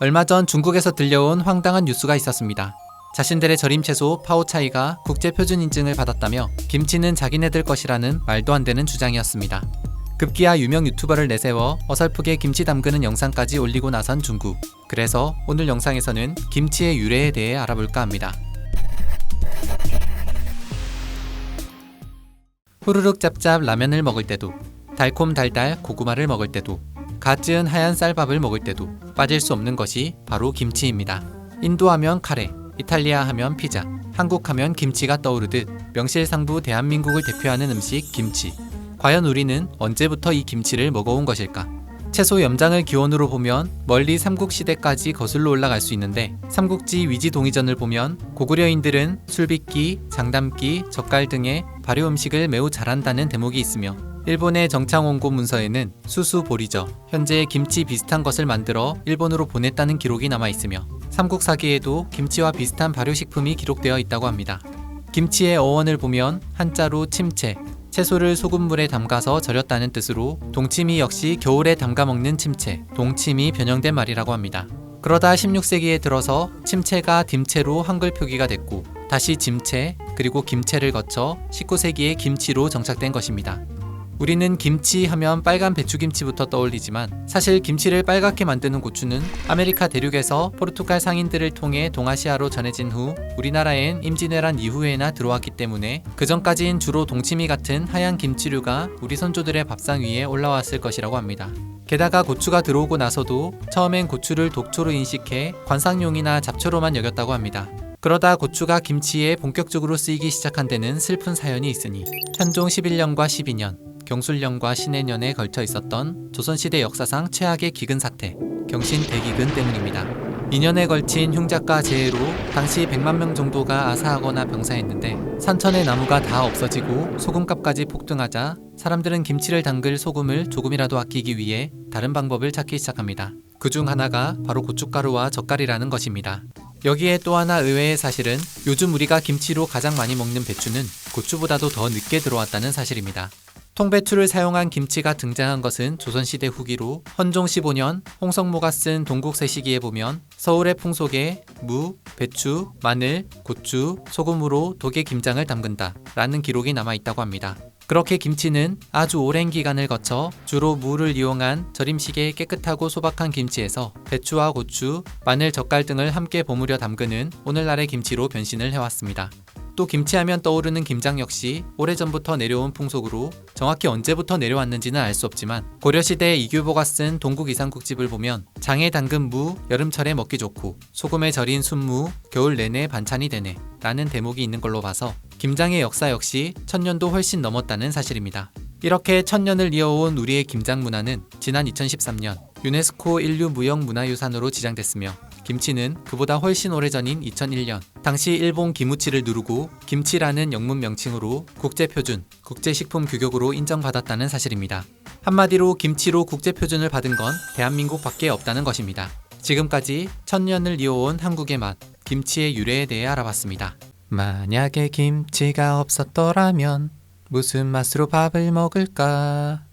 얼마 전 중국에서 들려온 황당한 뉴스가 있었습니다. 자신들의 절임 채소 파오차이가 국제 표준 인증을 받았다며 김치는 자기네들 것이라는 말도 안 되는 주장이었습니다. 급기야 유명 유튜버를 내세워 어설프게 김치 담그는 영상까지 올리고 나선 중국. 그래서 오늘 영상에서는 김치의 유래에 대해 알아볼까 합니다. 후루룩 짭짭 라면을 먹을 때도, 달콤 달달 고구마를 먹을 때도, 갓 지은 하얀 쌀밥을 먹을 때도 빠질 수 없는 것이 바로 김치입니다. 인도 하면 카레, 이탈리아 하면 피자, 한국 하면 김치가 떠오르듯 명실상부 대한민국을 대표하는 음식 김치. 과연 우리는 언제부터 이 김치를 먹어온 것일까? 채소 염장을 기원으로 보면 멀리 삼국시대까지 거슬러 올라갈 수 있는데, 삼국지 위지동의전을 보면 고구려인들은 술빚기, 장담기, 젓갈 등의 발효 음식을 매우 잘한다는 대목이 있으며, 일본의 정창원고 문서에는 수수보리저, 현재의 김치 비슷한 것을 만들어 일본으로 보냈다는 기록이 남아있으며, 삼국사기에도 김치와 비슷한 발효식품이 기록되어 있다고 합니다. 김치의 어원을 보면 한자로 침채, 채소를 소금물에 담가서 절였다는 뜻으로 동치미 역시 겨울에 담가 먹는 침채, 동치미 변형된 말이라고 합니다. 그러다 16세기에 들어서 침채가 딤채로 한글 표기가 됐고, 다시 짐채, 그리고 김채를 거쳐 19세기에 김치로 정착된 것입니다. 우리는 김치 하면 빨간 배추김치부터 떠올리지만, 사실 김치를 빨갛게 만드는 고추는 아메리카 대륙에서 포르투갈 상인들을 통해 동아시아로 전해진 후 우리나라엔 임진왜란 이후에나 들어왔기 때문에 그전까진 주로 동치미 같은 하얀 김치류가 우리 선조들의 밥상 위에 올라왔을 것이라고 합니다. 게다가 고추가 들어오고 나서도 처음엔 고추를 독초로 인식해 관상용이나 잡초로만 여겼다고 합니다. 그러다 고추가 김치에 본격적으로 쓰이기 시작한 데는 슬픈 사연이 있으니, 현종 11년과 12년, 경술년과 신해년에 걸쳐 있었던 조선시대 역사상 최악의 기근 사태, 경신 대기근 때문입니다. 2년에 걸친 흉작과 재해로 당시 100만 명 정도가 아사하거나 병사했는데, 산천의 나무가 다 없어지고 소금값까지 폭등하자 사람들은 김치를 담글 소금을 조금이라도 아끼기 위해 다른 방법을 찾기 시작합니다. 그중 하나가 바로 고춧가루와 젓갈이라는 것입니다. 여기에 또 하나 의외의 사실은, 요즘 우리가 김치로 가장 많이 먹는 배추는 고추보다도 더 늦게 들어왔다는 사실입니다. 통배추를 사용한 김치가 등장한 것은 조선시대 후기로, 헌종 15년 홍성모가 쓴 동국세시기에 보면 서울의 풍속에 무, 배추, 마늘, 고추, 소금으로 독의 김장을 담근다 라는 기록이 남아있다고 합니다. 그렇게 김치는 아주 오랜 기간을 거쳐 주로 무를 이용한 절임식의 깨끗하고 소박한 김치에서 배추와 고추, 마늘, 젓갈 등을 함께 버무려 담그는 오늘날의 김치로 변신을 해왔습니다. 또 김치하면 떠오르는 김장 역시 오래전부터 내려온 풍속으로, 정확히 언제부터 내려왔는지는 알 수 없지만 고려시대 이규보가 쓴 동국 이상국집을 보면 장에 담근 무 여름철에 먹기 좋고 소금에 절인 순무 겨울 내내 반찬이 되네 라는 대목이 있는 걸로 봐서 김장의 역사 역시 1000년도 훨씬 넘었다는 사실입니다. 이렇게 1000년을 이어온 우리의 김장 문화는 지난 2013년 유네스코 인류무형문화유산으로 지정됐으며, 김치는 그보다 훨씬 오래전인 2001년 당시 일본 기무치를 누르고 김치라는 영문 명칭으로 국제표준, 국제식품규격으로 인정받았다는 사실입니다. 한마디로 김치로 국제표준을 받은 건 대한민국 밖에 없다는 것입니다. 지금까지 1000년을 이어온 한국의 맛, 김치의 유래에 대해 알아봤습니다. 만약에 김치가 없었더라면 무슨 맛으로 밥을 먹을까?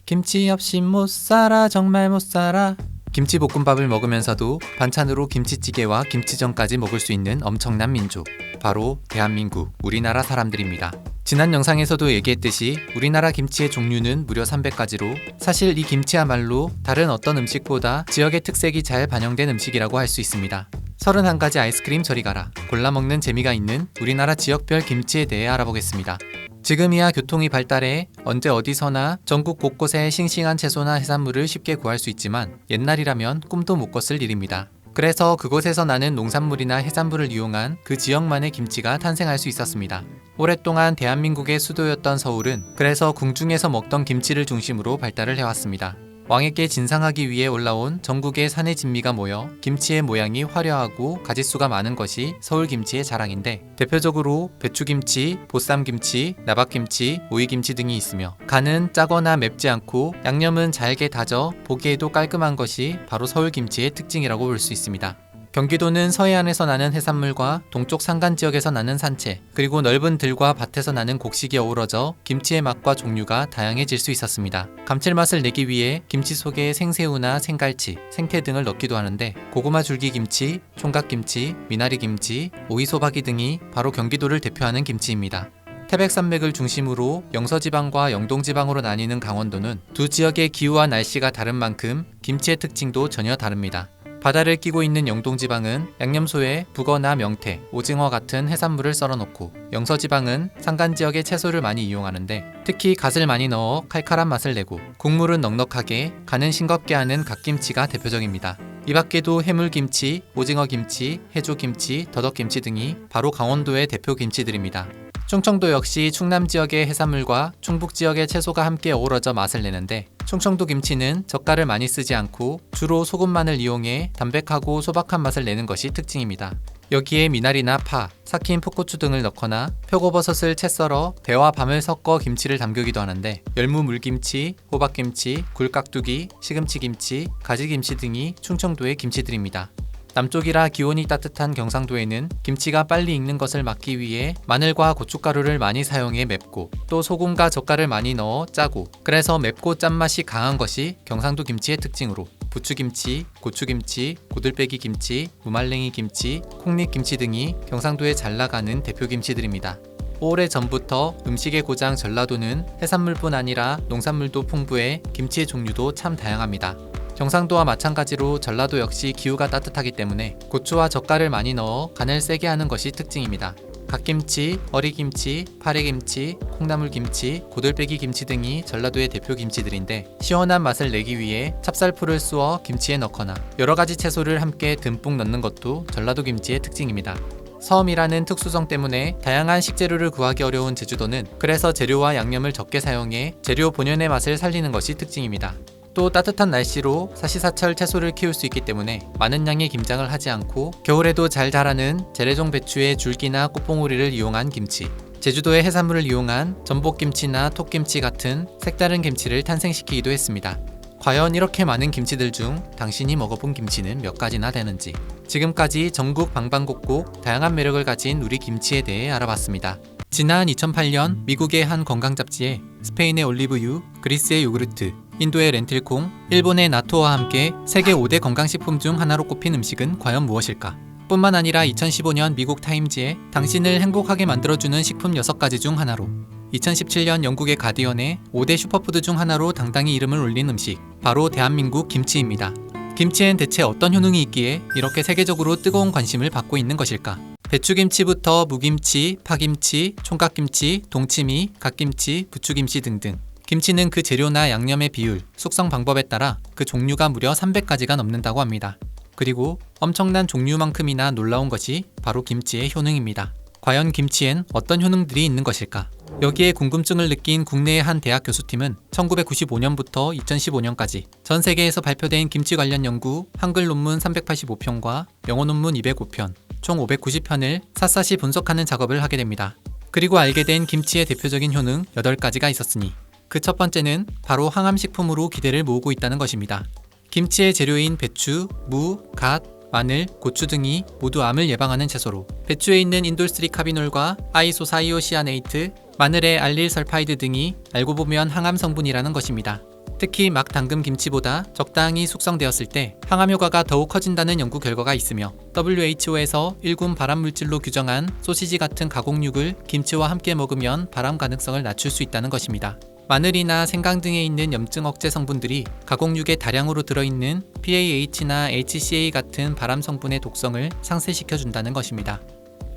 김치 없이 못 살아, 정말 못 살아. 김치볶음밥을 먹으면서도 반찬으로 김치찌개와 김치전까지 먹을 수 있는 엄청난 민족, 바로 대한민국, 우리나라 사람들입니다. 지난 영상에서도 얘기했듯이 우리나라 김치의 종류는 무려 300가지로, 사실 이 김치야말로 다른 어떤 음식보다 지역의 특색이 잘 반영된 음식이라고 할 수 있습니다. 31가지 아이스크림 저리 가라, 골라 먹는 재미가 있는 우리나라 지역별 김치에 대해 알아보겠습니다. 지금이야 교통이 발달해 언제 어디서나 전국 곳곳에 싱싱한 채소나 해산물을 쉽게 구할 수 있지만, 옛날이라면 꿈도 못 꿨을 일입니다. 그래서 그곳에서 나는 농산물이나 해산물을 이용한 그 지역만의 김치가 탄생할 수 있었습니다. 오랫동안 대한민국의 수도였던 서울은 그래서 궁중에서 먹던 김치를 중심으로 발달을 해왔습니다. 왕에게 진상하기 위해 올라온 전국의 산의 진미가 모여 김치의 모양이 화려하고 가짓수가 많은 것이 서울김치의 자랑인데, 대표적으로 배추김치, 보쌈김치, 나박김치, 오이김치 등이 있으며, 간은 짜거나 맵지 않고 양념은 잘게 다져 보기에도 깔끔한 것이 바로 서울김치의 특징이라고 볼 수 있습니다. 경기도는 서해안에서 나는 해산물과 동쪽 산간 지역에서 나는 산채, 그리고 넓은 들과 밭에서 나는 곡식이 어우러져 김치의 맛과 종류가 다양해질 수 있었습니다. 감칠맛을 내기 위해 김치 속에 생새우나 생갈치, 생태 등을 넣기도 하는데 고구마 줄기김치, 총각김치, 미나리김치, 오이소박이 등이 바로 경기도를 대표하는 김치입니다. 태백산맥을 중심으로 영서지방과 영동지방으로 나뉘는 강원도는 두 지역의 기후와 날씨가 다른 만큼 김치의 특징도 전혀 다릅니다. 바다를 끼고 있는 영동지방은 양념소에 북어나 명태, 오징어 같은 해산물을 썰어놓고 영서지방은 산간 지역의 채소를 많이 이용하는데 특히 갓을 많이 넣어 칼칼한 맛을 내고 국물은 넉넉하게 간은 싱겁게 하는 갓김치가 대표적입니다. 이 밖에도 해물김치, 오징어김치, 해조김치, 더덕김치 등이 바로 강원도의 대표 김치들입니다. 충청도 역시 충남 지역의 해산물과 충북 지역의 채소가 함께 어우러져 맛을 내는데 충청도 김치는 젓갈을 많이 쓰지 않고 주로 소금만을 이용해 담백하고 소박한 맛을 내는 것이 특징입니다. 여기에 미나리나 파, 삭힌 풋고추 등을 넣거나 표고버섯을 채 썰어 배와 밤을 섞어 김치를 담그기도 하는데 열무 물김치, 호박김치, 굴깍두기, 시금치김치, 가지김치 등이 충청도의 김치들입니다. 남쪽이라 기온이 따뜻한 경상도에는 김치가 빨리 익는 것을 막기 위해 마늘과 고춧가루를 많이 사용해 맵고 또 소금과 젓갈을 많이 넣어 짜고 그래서 맵고 짠맛이 강한 것이 경상도 김치의 특징으로 부추김치, 고추김치, 고들빼기 김치, 무말랭이 김치, 콩잎김치 등이 경상도에 잘 나가는 대표 김치들입니다. 오래전부터 음식의 고장 전라도는 해산물뿐 아니라 농산물도 풍부해 김치의 종류도 참 다양합니다. 경상도와 마찬가지로 전라도 역시 기후가 따뜻하기 때문에 고추와 젓갈을 많이 넣어 간을 세게 하는 것이 특징입니다. 갓김치, 어리김치, 파래김치, 콩나물김치, 고들빼기 김치 등이 전라도의 대표 김치들인데 시원한 맛을 내기 위해 찹쌀풀을 쑤어 김치에 넣거나 여러가지 채소를 함께 듬뿍 넣는 것도 전라도 김치의 특징입니다. 섬이라는 특수성 때문에 다양한 식재료를 구하기 어려운 제주도는 그래서 재료와 양념을 적게 사용해 재료 본연의 맛을 살리는 것이 특징입니다. 또 따뜻한 날씨로 사시사철 채소를 키울 수 있기 때문에 많은 양의 김장을 하지 않고 겨울에도 잘 자라는 재래종 배추의 줄기나 꽃봉오리를 이용한 김치, 제주도의 해산물을 이용한 전복김치나 톡김치 같은 색다른 김치를 탄생시키기도 했습니다. 과연 이렇게 많은 김치들 중 당신이 먹어본 김치는 몇 가지나 되는지 지금까지 전국 방방곡곡 다양한 매력을 가진 우리 김치에 대해 알아봤습니다. 지난 2008년 미국의 한 건강 잡지에 스페인의 올리브유, 그리스의 요구르트, 인도의 렌틸콩, 일본의 나토와 함께 세계 5대 건강식품 중 하나로 꼽힌 음식은 과연 무엇일까? 뿐만 아니라 2015년 미국 타임지에 당신을 행복하게 만들어주는 식품 6가지 중 하나로 2017년 영국의 가디언에 5대 슈퍼푸드 중 하나로 당당히 이름을 올린 음식, 바로 대한민국 김치입니다. 김치엔 대체 어떤 효능이 있기에 이렇게 세계적으로 뜨거운 관심을 받고 있는 것일까? 배추김치부터 무김치, 파김치, 총각김치, 동치미, 갓김치, 부추김치 등등 김치는 그 재료나 양념의 비율, 숙성 방법에 따라 그 종류가 무려 300가지가 넘는다고 합니다. 그리고 엄청난 종류만큼이나 놀라운 것이 바로 김치의 효능입니다. 과연 김치엔 어떤 효능들이 있는 것일까? 여기에 궁금증을 느낀 국내의 한 대학 교수팀은 1995년부터 2015년까지 전 세계에서 발표된 김치 관련 연구 한글 논문 385편과 영어 논문 205편, 총 590편을 샅샅이 분석하는 작업을 하게 됩니다. 그리고 알게 된 김치의 대표적인 효능 8가지가 있었으니 그 첫 번째는 바로 항암식품으로 기대를 모으고 있다는 것입니다. 김치의 재료인 배추, 무, 갓, 마늘, 고추 등이 모두 암을 예방하는 채소로 배추에 있는 인돌스리카비놀과 아이소사이오시아네이트, 마늘의 알릴설파이드 등이 알고 보면 항암 성분이라는 것입니다. 특히 막 담근 김치보다 적당히 숙성되었을 때 항암 효과가 더욱 커진다는 연구 결과가 있으며 WHO에서 1군 발암물질로 규정한 소시지 같은 가공육을 김치와 함께 먹으면 발암 가능성을 낮출 수 있다는 것입니다. 마늘이나 생강 등에 있는 염증 억제 성분들이 가공육에 다량으로 들어있는 PAH나 HCA 같은 발암 성분의 독성을 상쇄시켜준다는 것입니다.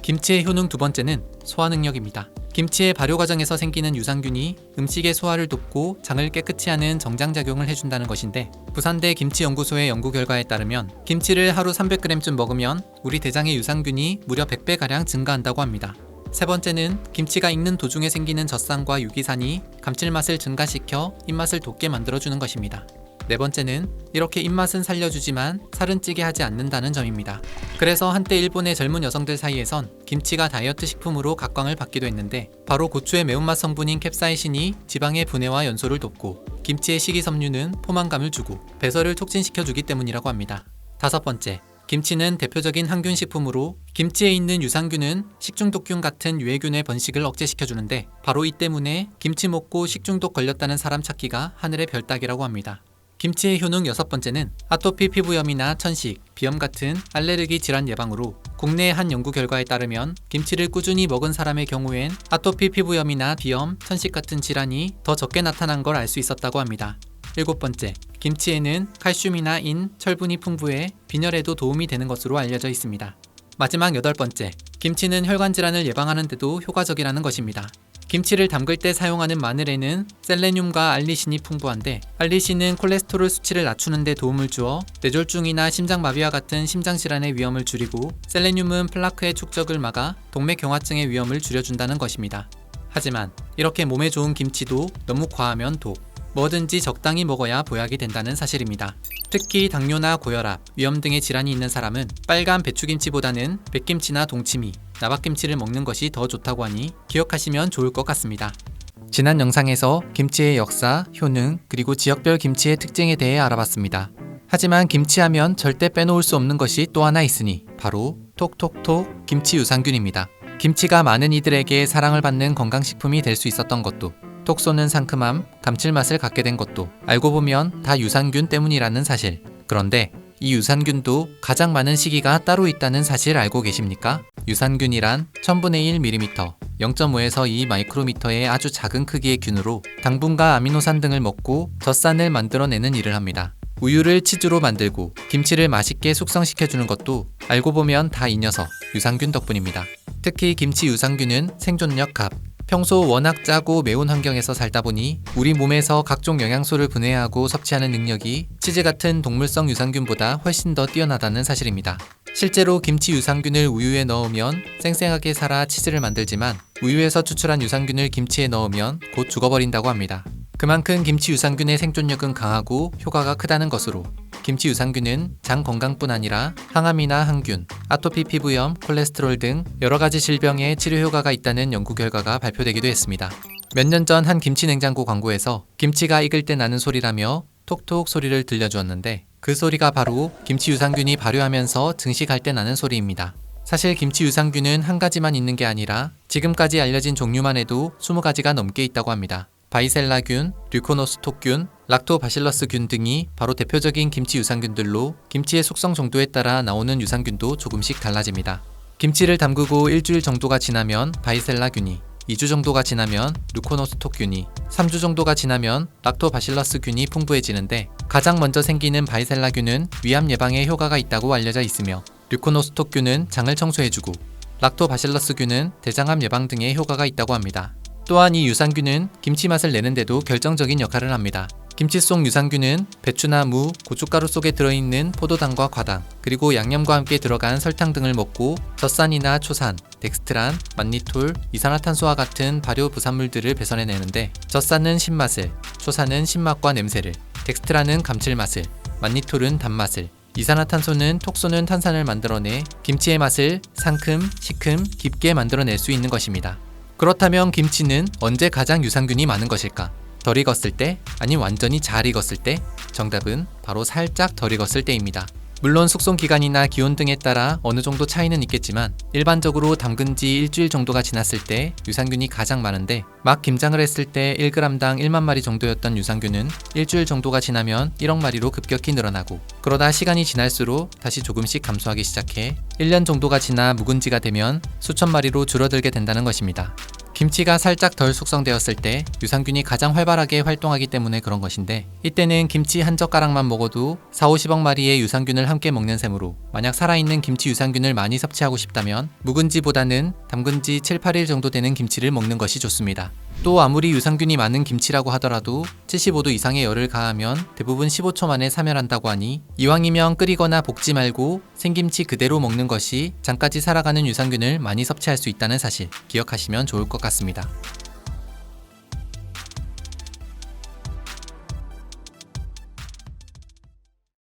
김치의 효능 두 번째는 소화 능력입니다. 김치의 발효 과정에서 생기는 유산균이 음식의 소화를 돕고 장을 깨끗이 하는 정장작용을 해준다는 것인데 부산대 김치연구소의 연구 결과에 따르면 김치를 하루 300g쯤 먹으면 우리 대장의 유산균이 무려 100배가량 증가한다고 합니다. 세 번째는 김치가 익는 도중에 생기는 젖산과 유기산이 감칠맛을 증가시켜 입맛을 돋게 만들어주는 것입니다. 네 번째는 이렇게 입맛은 살려주지만 살은 찌게 하지 않는다는 점입니다. 그래서 한때 일본의 젊은 여성들 사이에선 김치가 다이어트 식품으로 각광을 받기도 했는데 바로 고추의 매운맛 성분인 캡사이신이 지방의 분해와 연소를 돕고 김치의 식이섬유는 포만감을 주고 배설을 촉진시켜주기 때문이라고 합니다. 다섯 번째, 김치는 대표적인 항균 식품으로 김치에 있는 유산균은 식중독균 같은 유해균의 번식을 억제시켜주는데 바로 이 때문에 김치 먹고 식중독 걸렸다는 사람 찾기가 하늘의 별 따기라고 합니다. 김치의 효능 6번째는 아토피 피부염이나 천식, 비염 같은 알레르기 질환 예방으로 국내 한 연구 결과에 따르면 김치를 꾸준히 먹은 사람의 경우엔 아토피 피부염이나 비염, 천식 같은 질환이 더 적게 나타난 걸 알 수 있었다고 합니다. 7번째, 김치에는 칼슘이나 인, 철분이 풍부해 빈혈에도 도움이 되는 것으로 알려져 있습니다. 마지막 8번째, 김치는 혈관 질환을 예방하는 데도 효과적이라는 것입니다. 김치를 담글 때 사용하는 마늘에는 셀레늄과 알리신이 풍부한데 알리신은 콜레스테롤 수치를 낮추는 데 도움을 주어 뇌졸중이나 심장마비와 같은 심장질환의 위험을 줄이고 셀레늄은 플라크의 축적을 막아 동맥경화증의 위험을 줄여준다는 것입니다. 하지만 이렇게 몸에 좋은 김치도 너무 과하면 독, 뭐든지 적당히 먹어야 보약이 된다는 사실입니다. 특히 당뇨나 고혈압, 위염 등의 질환이 있는 사람은 빨간 배추김치보다는 백김치나 동치미, 나박김치를 먹는 것이 더 좋다고 하니 기억하시면 좋을 것 같습니다. 지난 영상에서 김치의 역사, 효능, 그리고 지역별 김치의 특징에 대해 알아봤습니다. 하지만 김치하면 절대 빼놓을 수 없는 것이 또 하나 있으니 바로 톡톡톡 김치 유산균입니다. 김치가 많은 이들에게 사랑을 받는 건강식품이 될 수 있었던 것도 톡 쏘는 상큼함, 감칠맛을 갖게 된 것도 알고 보면 다 유산균 때문이라는 사실. 그런데 이 유산균도 가장 많은 시기가 따로 있다는 사실 알고 계십니까? 유산균이란 1000분의 1mm, 0.5에서 2 마이크로미터의 아주 작은 크기의 균으로 당분과 아미노산 등을 먹고 젖산을 만들어내는 일을 합니다. 우유를 치즈로 만들고 김치를 맛있게 숙성시켜주는 것도 알고 보면 다 이 녀석 유산균 덕분입니다. 특히 김치 유산균은 생존력 갑. 평소 워낙 짜고 매운 환경에서 살다 보니 우리 몸에서 각종 영양소를 분해하고 섭취하는 능력이 치즈 같은 동물성 유산균보다 훨씬 더 뛰어나다는 사실입니다. 실제로 김치 유산균을 우유에 넣으면 쌩쌩하게 살아 치즈를 만들지만 우유에서 추출한 유산균을 김치에 넣으면 곧 죽어버린다고 합니다. 그만큼 김치 유산균의 생존력은 강하고 효과가 크다는 것으로 김치 유산균은 장 건강뿐 아니라 항암이나 항균, 아토피 피부염, 콜레스테롤 등 여러가지 질병에 치료 효과가 있다는 연구 결과가 발표되기도 했습니다. 몇 년 전 한 김치 냉장고 광고에서 김치가 익을 때 나는 소리라며 톡톡 소리를 들려주었는데 그 소리가 바로 김치 유산균이 발효하면서 증식할 때 나는 소리입니다. 사실 김치 유산균은 한 가지만 있는 게 아니라 지금까지 알려진 종류만 해도 20가지가 넘게 있다고 합니다. 바이셀라균, 류코노스톡균, 락토바실러스균 등이 바로 대표적인 김치 유산균들로 김치의 숙성 정도에 따라 나오는 유산균도 조금씩 달라집니다. 김치를 담그고 일주일 정도가 지나면 바이셀라균이, 2주 정도가 지나면 류코노스톡균이, 3주 정도가 지나면 락토바실러스균이 풍부해지는데 가장 먼저 생기는 바이셀라균은 위암 예방에 효과가 있다고 알려져 있으며 류코노스톡균은 장을 청소해주고 락토바실러스균은 대장암 예방 등에 효과가 있다고 합니다. 또한 이 유산균은 김치 맛을 내는데도 결정적인 역할을 합니다. 김치 속 유산균은 배추나 무, 고춧가루 속에 들어있는 포도당과 과당, 그리고 양념과 함께 들어간 설탕 등을 먹고 젖산이나 초산, 덱스트란, 만니톨, 이산화탄소와 같은 발효 부산물들을 배설해내는데 젖산은 신맛을, 초산은 신맛과 냄새를, 덱스트란은 감칠맛을, 만니톨은 단맛을, 이산화탄소는 톡 쏘는 탄산을 만들어내 김치의 맛을 상큼, 시큼, 깊게 만들어낼 수 있는 것입니다. 그렇다면 김치는 언제 가장 유산균이 많은 것일까? 덜 익었을 때? 아니면 완전히 잘 익었을 때? 정답은 바로 살짝 덜 익었을 때입니다. 물론 숙성 기간이나 기온 등에 따라 어느 정도 차이는 있겠지만 일반적으로 담근 지 일주일 정도가 지났을 때 유산균이 가장 많은데 막 김장을 했을 때 1g당 1만 마리 정도였던 유산균은 일주일 정도가 지나면 1억 마리로 급격히 늘어나고 그러다 시간이 지날수록 다시 조금씩 감소하기 시작해 1년 정도가 지나 묵은지가 되면 수천 마리로 줄어들게 된다는 것입니다. 김치가 살짝 덜 숙성되었을 때 유산균이 가장 활발하게 활동하기 때문에 그런 것인데 이때는 김치 한 젓가락만 먹어도 4-50억 마리의 유산균을 함께 먹는 셈으로 만약 살아있는 김치 유산균을 많이 섭취하고 싶다면 묵은지보다는 담근 지 7-8일 정도 되는 김치를 먹는 것이 좋습니다. 또 아무리 유산균이 많은 김치라고 하더라도 75도 이상의 열을 가하면 대부분 15초 만에 사멸한다고 하니 이왕이면 끓이거나 볶지 말고 생김치 그대로 먹는 것이 장까지 살아가는 유산균을 많이 섭취할 수 있다는 사실 기억하시면 좋을 것 같습니다.